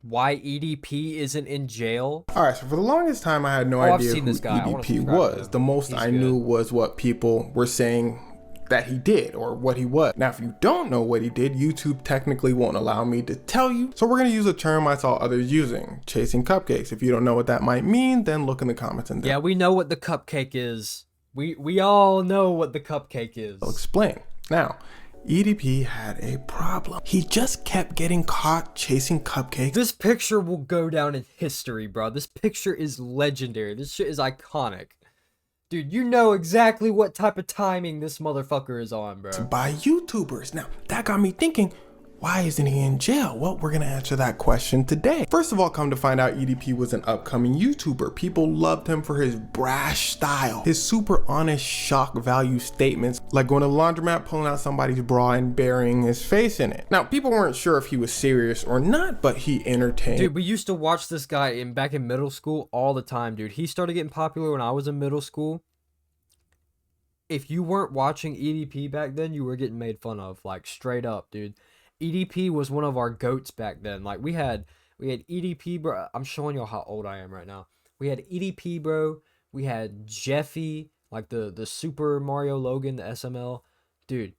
why EDP isn't in jail? All right, so for the longest time, I had no I've idea seen who this guy. I wanna EDP subscribe to was. him. The most He's I good. knew was what people were saying that he did or what he was. Now, if you don't know what he did, YouTube technically won't allow me to tell you. So we're gonna use a term I saw others using, chasing cupcakes. If you don't know what that might mean, then look in the comments and Yeah, we know what the cupcake is. We all know what the cupcake is. I'll explain. Now, EDP had a problem. He just kept getting caught chasing cupcakes. This picture will go down in history, bro. This picture is legendary. This shit is iconic. Dude, you know exactly what type of timing this motherfucker is on, bro. By YouTubers. Now, that got me thinking, why isn't he in jail? Well, we're gonna answer that question today. First of all, come to find out, EDP was an upcoming YouTuber. People loved him for his brash style, his super honest shock value statements, like going to the laundromat, pulling out somebody's bra and burying his face in it. Now, people weren't sure if he was serious or not, but he entertained. Dude, we used to watch this guy back in middle school all the time, dude. He started getting popular when I was in middle school. If you weren't watching EDP back then, you were getting made fun of, like straight up, dude. EDP was one of our goats back then. Like we had EDP, bro. I'm showing y'all how old I am right now. We had EDP, bro. We had Jeffy, like the Super Mario Logan, the SML. Dude,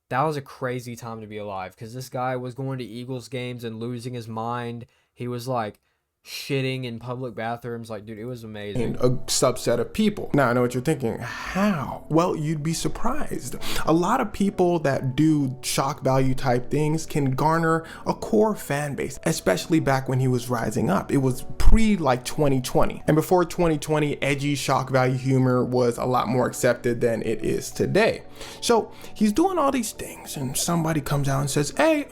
that was a crazy time to be alive because this guy was going to Eagles games and losing his mind. He was like shitting in public bathrooms. Like, dude, it was amazing. A subset of people. Now, I know what you're thinking. How? Well, you'd be surprised. A lot of people that do shock value type things can garner a core fan base, especially back when he was rising up. It was pre like 2020. And before 2020, edgy shock value humor was a lot more accepted than it is today. So he's doing all these things and somebody comes out and says, hey,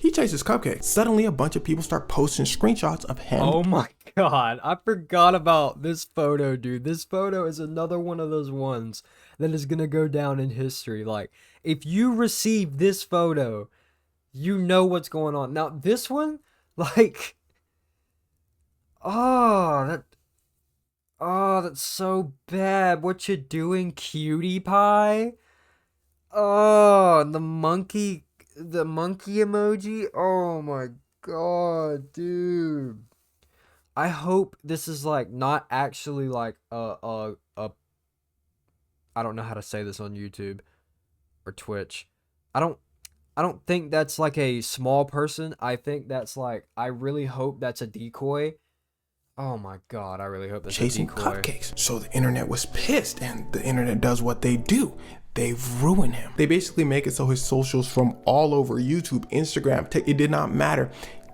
he chases cupcakes. Suddenly, a bunch of people start posting screenshots of him. Oh my god, I forgot about this photo, dude. This photo is another one of those ones that is gonna go down in history. Like, if you receive this photo, you know what's going on. Now, this one, like, oh, that's so bad. What you doing, cutie pie? Oh, and the monkey emoji. Oh my god, dude. I hope this is like not actually like I don't know how to say this on YouTube or Twitch. I don't think that's like a small person. I think that's like, I really hope that's a decoy. Oh my god, I really hope that's chasing a decoy. Cupcakes. So the internet was pissed, and the internet does what they do. They've ruined him. They basically make it so his socials from all over YouTube, Instagram, it did not matter,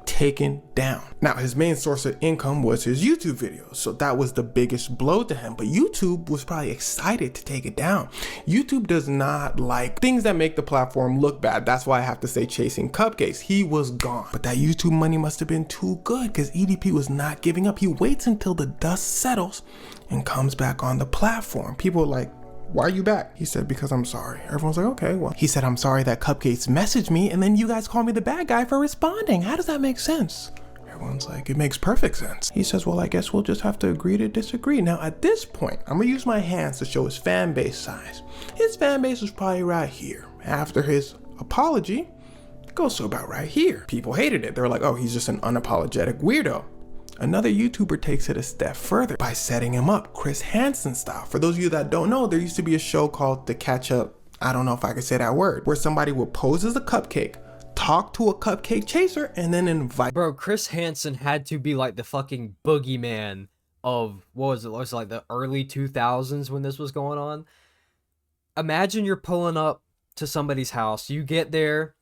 taken down. Now, his main source of income was his YouTube videos, so that was the biggest blow to him, but YouTube was probably excited to take it down. YouTube does not like things that make the platform look bad. That's why I have to say chasing cupcakes. He was gone, but that YouTube money must have been too good because EDP was not giving up. He waits until the dust settles and comes back on the platform. People are like, why are you back? He said, because I'm sorry. Everyone's like, okay, well. He said, I'm sorry that Cupcakes messaged me and then you guys call me the bad guy for responding. How does that make sense? Everyone's like, it makes perfect sense. He says, well, I guess we'll just have to agree to disagree. Now, at this point, I'm gonna use my hands to show his fan base size. His fan base was probably right here. After his apology, it goes to about right here. People hated it. They were like, oh, he's just an unapologetic weirdo. Another YouTuber takes it a step further by setting him up, Chris Hansen style. For those of you that don't know, there used to be a show called The Catch Up, I don't know if I could say that word, where somebody would pose as a cupcake, talk to a cupcake chaser, and then invite. Bro, Chris Hansen had to be like the fucking boogeyman of, what was it? It was like the early 2000s when this was going on. Imagine you're pulling up to somebody's house. You get there,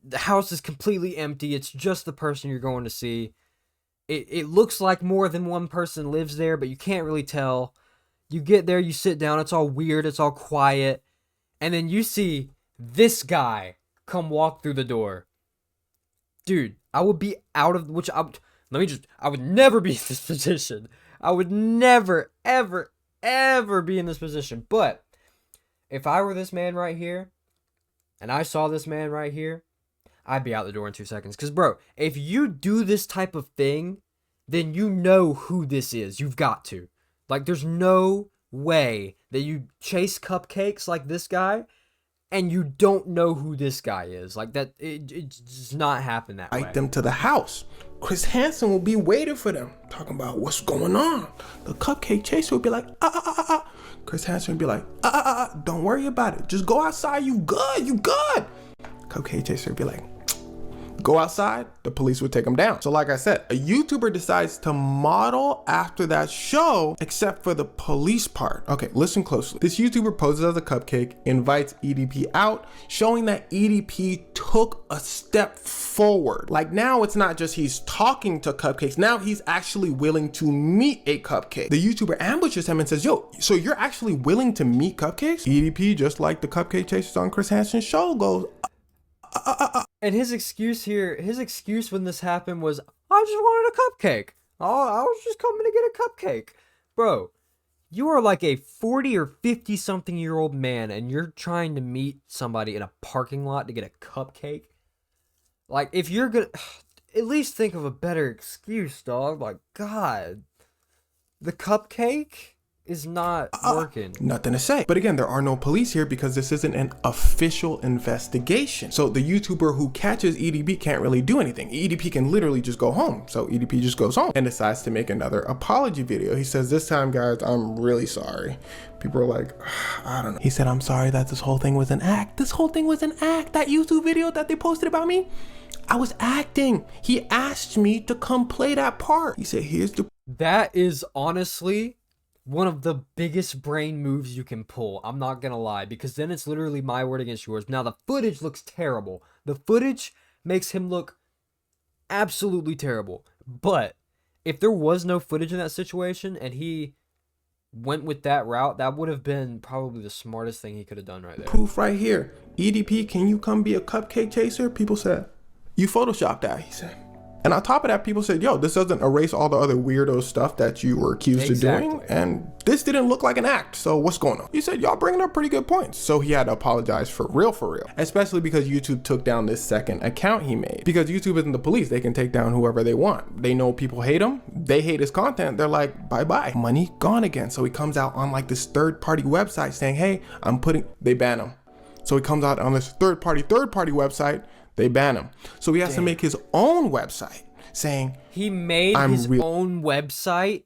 the house is completely empty. It's just the person you're going to see. It looks like more than one person lives there, but you can't really tell. You get there, you sit down, it's all weird, it's all quiet, and then you see this guy come walk through the door. Dude, I would be out of, I would never be in this position. I would never, ever, ever be in this position. But if I were this man right here, and I saw this man right here, I'd be out the door in 2 seconds. Because, bro, if you do this type of thing, then you know who this is. You've got to. Like, there's no way that you chase cupcakes like this guy and you don't know who this guy is. Like that, it does not happen that Invite way. them to the house. Chris Hansen will be waiting for them, talking about what's going on. The cupcake chaser will be like, Chris Hansen will be like, don't worry about it. Just go outside. You good. Cupcake chaser will be like, go outside, the police would take him down. So like I said, a YouTuber decides to model after that show, except for the police part. Okay, listen closely. This YouTuber poses as a cupcake, invites EDP out, showing that EDP took a step forward. Like now it's not just he's talking to cupcakes, now he's actually willing to meet a cupcake. The YouTuber ambushes him and says, yo, so you're actually willing to meet cupcakes? EDP, just like the cupcake chasers on Chris Hansen's show, goes, And his excuse when this happened was, I just wanted a cupcake. Oh, I was just coming to get a cupcake. Bro, you are like a 40 or 50 something year old man and you're trying to meet somebody in a parking lot to get a cupcake? Like, if you're gonna, at least think of a better excuse, dog. Like, God, the cupcake is not working. Nothing to say. But again, there are no police here because this isn't an official investigation. So the YouTuber who catches EDP can't really do anything. EDP can literally just go home. So EDP just goes home and decides to make another apology video. He says, this time, guys, I'm really sorry. People are like, I don't know. He said, I'm sorry that this whole thing was an act. This whole thing was an act. That YouTube video that they posted about me, I was acting. He asked me to come play that part. He said, here's the... That is honestly one of the biggest brain moves you can pull. I'm not gonna lie, because then it's literally my word against yours. Now the footage looks terrible. The footage makes him look absolutely terrible. But if there was no footage in that situation and he went with that route, that would have been probably the smartest thing he could have done right there. Proof right here. EDP, can you come be a cupcake chaser? People said, you photoshopped that, he said. And on top of that, people said, yo, this doesn't erase all the other weirdo stuff that you were accused of doing. And this didn't look like an act. So what's going on? He said, y'all bringing up pretty good points. So he had to apologize for real. Especially because YouTube took down this second account he made. Because YouTube isn't the police. They can take down whoever they want. They know people hate him. They hate his content. They're like, bye-bye. Money gone again. So he comes out on like this third-party website saying, hey, they ban him. So he comes out on this third-party website. They ban him. So he has to make his own website saying he made his own website.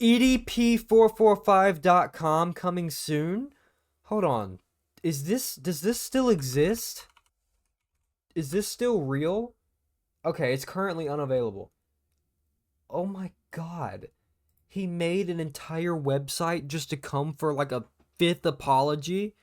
EDP445.com coming soon. Hold on. Does this still exist? Is this still real? Okay, it's currently unavailable. Oh my God. He made an entire website just to come for like a 5th apology?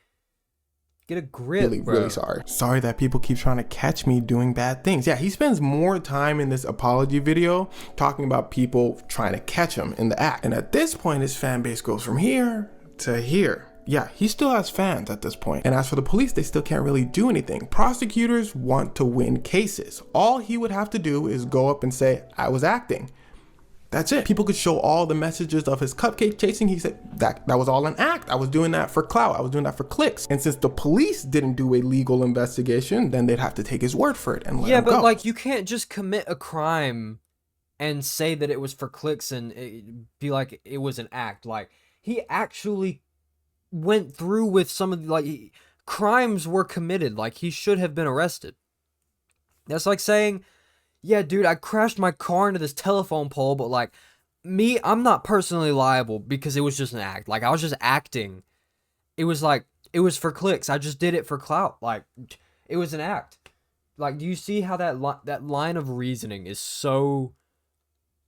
Get a grip, really sorry. Sorry that people keep trying to catch me doing bad things. Yeah, he spends more time in this apology video talking about people trying to catch him in the act. And at this point, his fan base goes from here to here. Yeah, he still has fans at this point. And as for the police, they still can't really do anything. Prosecutors want to win cases. All he would have to do is go up and say, I was acting. That's it. People could show all the messages of his cupcake chasing. He said that was all an act. I was doing that for clout. I was doing that for clicks. And since the police didn't do a legal investigation, then they'd have to take his word for it and let him go. Yeah, but like you can't just commit a crime and say that it was for clicks and be like it was an act. Like he actually went through with some of the crimes were committed. Like he should have been arrested. That's like saying, yeah, dude, I crashed my car into this telephone pole, but like me, I'm not personally liable because it was just an act. Like I was just acting. It was for clicks. I just did it for clout. Like it was an act. Like, do you see how that line of reasoning is so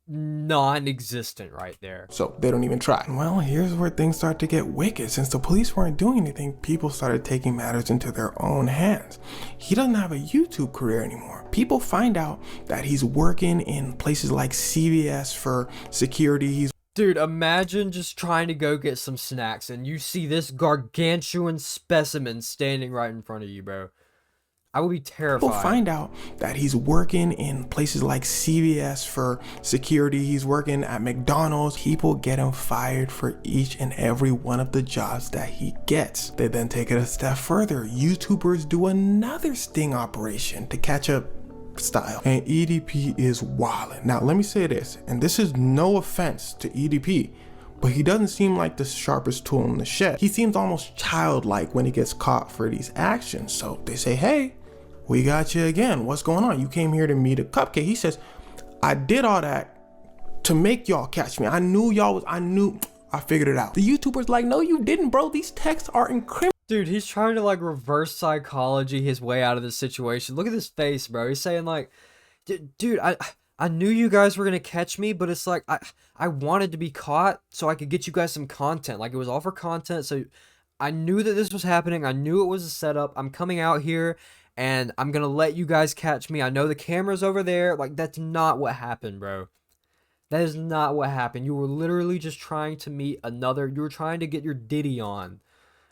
non-existent right there? So they don't even try. Well, here's where things start to get wicked. Since the police weren't doing anything, people started taking matters into their own hands. He doesn't have a YouTube career anymore. People find out that he's working in places like CVS for security. Dude, imagine just trying to go get some snacks and you see this gargantuan specimen standing right in front of you, bro. I would be terrified. People find out that he's working in places like CVS for security. He's working at McDonald's. People get him fired for each and every one of the jobs that he gets. They then take it a step further. YouTubers do another sting operation to catch up style. And EDP is wildin'. Now, let me say this, and this is no offense to EDP, but he doesn't seem like the sharpest tool in the shed. He seems almost childlike when he gets caught for these actions. So they say, hey, we got you again. What's going on? You came here to meet a cupcake. He says, I did all that to make y'all catch me. I figured it out. The YouTuber's like, no, you didn't, bro. These texts are incriminating. Dude, he's trying to like reverse psychology his way out of this situation. Look at his face, bro. He's saying like, dude, I knew you guys were gonna catch me, but it's like I wanted to be caught so I could get you guys some content. Like, it was all for content. So I knew that this was happening. I knew it was a setup. I'm coming out here and I'm gonna let you guys catch me. I know the camera's over there. Like, that's not what happened, bro. That is not what happened. You were literally just trying to meet another. You were trying to get your Diddy on.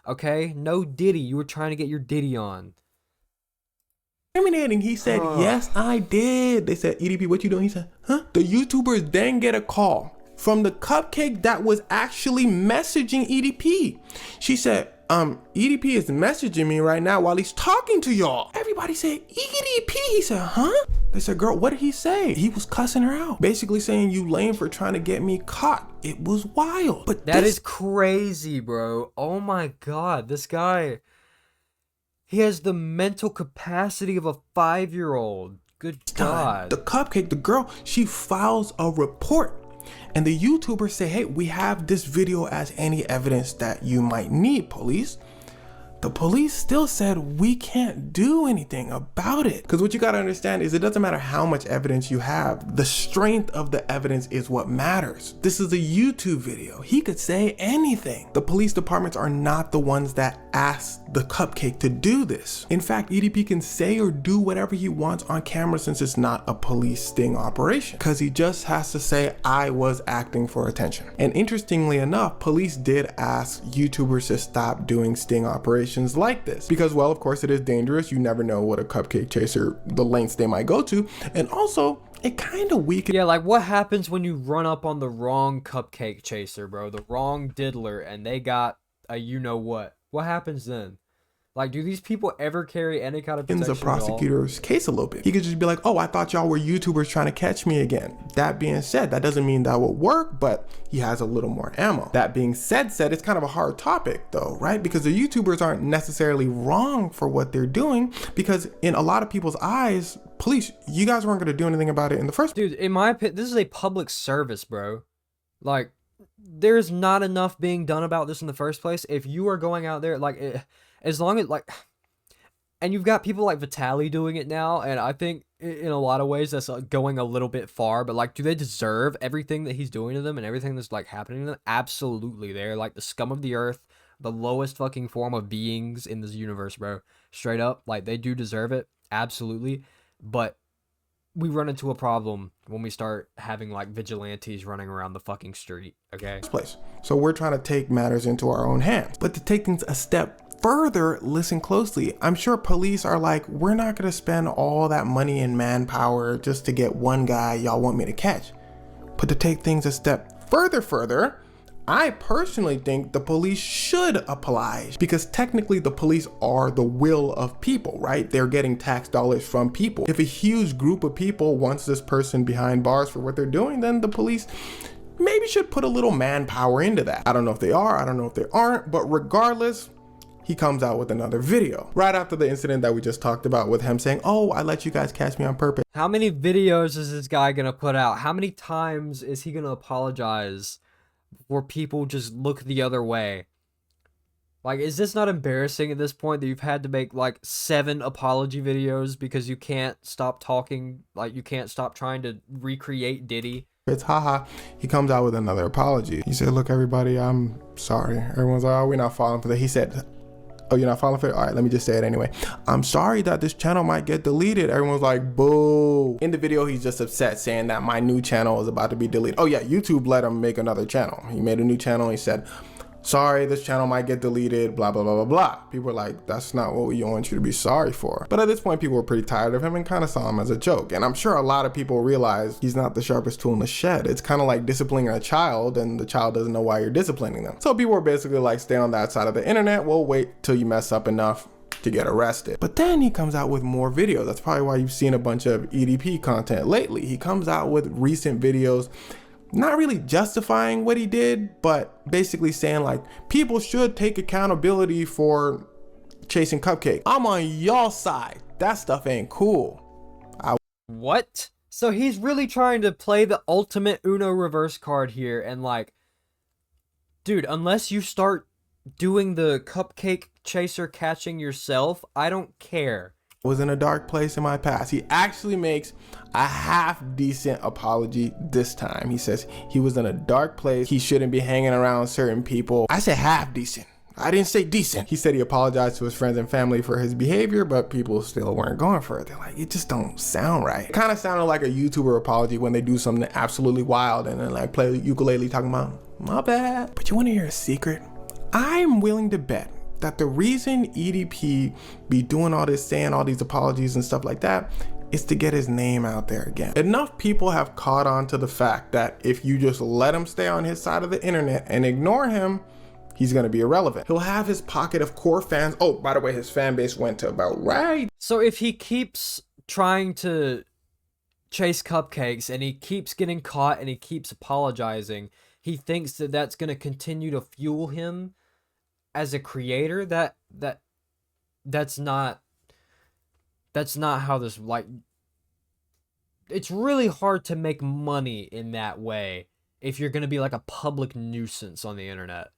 Okay? No Diddy. You were trying to get your Diddy on. He said, yes, I did. They said, EDP, what you doing? He said, huh? The YouTubers then get a call from the cupcake that was actually messaging EDP. She said, EDP is messaging me right now while he's talking to y'all. Everybody said, EDP. He said, huh? They said, girl, what did he say? He was cussing her out, basically saying, you lame for trying to get me caught. It was wild. But that is crazy, bro. Oh my God, this guy, he has the mental capacity of a 5-year-old. Good God. The cupcake, the girl, she files a report. And the YouTubers say, hey, we have this video as any evidence that you might need, police. The police still said, we can't do anything about it. Because what you got to understand is it doesn't matter how much evidence you have. The strength of the evidence is what matters. This is a YouTube video. He could say anything. The police departments are not the ones that asked the cupcake to do this. In fact, EDP can say or do whatever he wants on camera since it's not a police sting operation. Because he just has to say, I was acting for attention. And interestingly enough, police did ask YouTubers to stop doing sting operations like this because, well, of course it is dangerous. You never know what a cupcake chaser, the lengths they might go to. And also it kind of weakens. Yeah, like what happens when you run up on the wrong cupcake chaser, bro, the wrong diddler, and they got a what happens then? Like, do these people ever carry any kind of protection the prosecutor's case a little bit? He could just be like, oh, I thought y'all were YouTubers trying to catch me again. That being said, that doesn't mean that will work, but he has a little more ammo. That being said, it's kind of a hard topic though, right? Because the YouTubers aren't necessarily wrong for what they're doing, because in a lot of people's eyes, police, you guys weren't going to do anything about it in the first place. Dude, in my opinion, this is a public service, bro. Like, there's not enough being done about this in the first place. If you are going out there, like, as long as, like, and you've got people like Vitaly doing it now, and I think in a lot of ways that's going a little bit far, but like, do they deserve everything that he's doing to them and everything that's like happening to them? Absolutely. They're like the scum of the earth, the lowest fucking form of beings in this universe, bro. Straight up, like, they do deserve it. Absolutely. But we run into a problem when we start having like vigilantes running around the fucking street, okay? So we're trying to take matters into our own hands. But to take things a step further, listen closely. I'm sure police are like, we're not gonna spend all that money and manpower just to get one guy y'all want me to catch. But to take things a step further, I personally think the police should oblige, because technically the police are the will of people, right? They're getting tax dollars from people. If a huge group of people wants this person behind bars for what they're doing, then the police maybe should put a little manpower into that. I don't know if they are, I don't know if they aren't, but regardless, he comes out with another video right after the incident that we just talked about with him saying, oh, I let you guys catch me on purpose. How many videos is this guy gonna put out? How many times is he gonna apologize where people just look the other way? Like, is this not embarrassing at this point that you've had to make like 7 apology videos because you can't stop talking, like you can't stop trying to recreate Diddy? It's haha. He comes out with another apology. He said, look, everybody, I'm sorry. Everyone's like, oh, we're not falling for that. He said, oh, you're not falling for it? All right, let me just say it anyway. I'm sorry that this channel might get deleted. Everyone's like, boo. In the video, he's just upset saying that my new channel is about to be deleted. Oh yeah, YouTube let him make another channel. He made a new channel. He said, sorry, this channel might get deleted, blah, blah, blah, blah, blah. People were like, that's not what we want you to be sorry for. But at this point, people were pretty tired of him and kind of saw him as a joke. And I'm sure a lot of people realize he's not the sharpest tool in the shed. It's kind of like disciplining a child and the child doesn't know why you're disciplining them. So people were basically like, stay on that side of the internet. We'll wait till you mess up enough to get arrested. But then he comes out with more videos. That's probably why you've seen a bunch of EDP content lately. He comes out with recent videos not really justifying what he did, but basically saying like people should take accountability for chasing Cupcake. I'm on y'all side. That stuff ain't cool. What? So he's really trying to play the ultimate Uno reverse card here, and like, dude, unless you start doing the cupcake chaser catching yourself, I don't care. Was in a dark place in my past. He actually makes a half decent apology this time. He says he was in a dark place. He shouldn't be hanging around certain people. I said half decent. I didn't say decent. He said he apologized to his friends and family for his behavior, but people still weren't going for it. They're like, it just don't sound right. It kind of sounded like a YouTuber apology when they do something absolutely wild and then like play the ukulele talking about, my bad. But you want to hear a secret? I'm willing to bet that the reason EDP be doing all this, saying all these apologies and stuff like that, is to get his name out there again. Enough people have caught on to the fact that if you just let him stay on his side of the internet and ignore him, he's gonna be irrelevant. He'll have his pocket of core fans. Oh, by the way, his fan base went to about right. So if he keeps trying to chase cupcakes and he keeps getting caught and he keeps apologizing, he thinks that that's going to continue to fuel him as a creator. That's not how this, like, it's really hard to make money in that way if you're going to be like a public nuisance on the internet.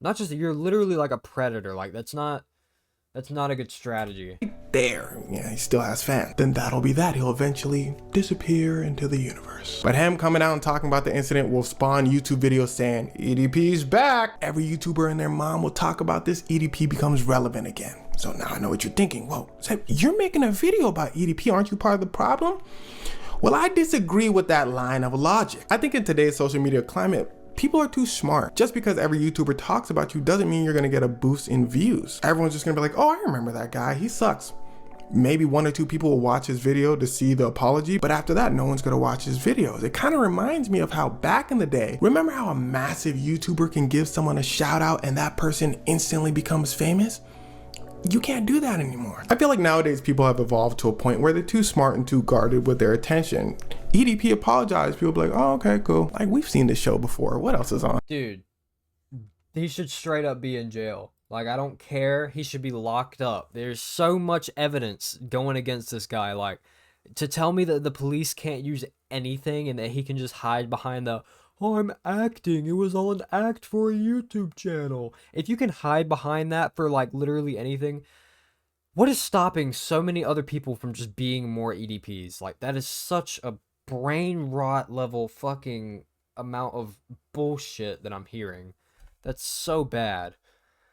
Not just that, you're literally like a predator. Like, that's not a good strategy. There, yeah, he still has fans. Then that'll be that. He'll eventually disappear into the universe. But him coming out and talking about the incident will spawn YouTube videos saying, EDP's back. Every YouTuber and their mom will talk about this. EDP becomes relevant again. So now I know what you're thinking. Whoa, Zeb, you're making a video about EDP. Aren't you part of the problem? Well, I disagree with that line of logic. I think in today's social media climate, people are too smart. Just because every YouTuber talks about you doesn't mean you're gonna get a boost in views. Everyone's just gonna be like, oh, I remember that guy, he sucks. Maybe 1 or 2 people will watch his video to see the apology, but after that, no one's gonna watch his videos. It kind of reminds me of how back in the day, remember how a massive YouTuber can give someone a shout out and that person instantly becomes famous? You can't do that anymore. I feel like nowadays people have evolved to a point where they're too smart and too guarded with their attention. EDP apologized, people be like, oh, okay, cool. Like, we've seen this show before. What else is on? Dude, he should straight up be in jail. Like, I don't care. He should be locked up. There's so much evidence going against this guy. Like, to tell me that the police can't use anything and that he can just hide behind the, oh, I'm acting. It was all an act for a YouTube channel. If you can hide behind that for, like, literally anything, what is stopping so many other people from just being more EDPs? Like, that is such a brain rot level fucking amount of bullshit that I'm hearing. That's so bad.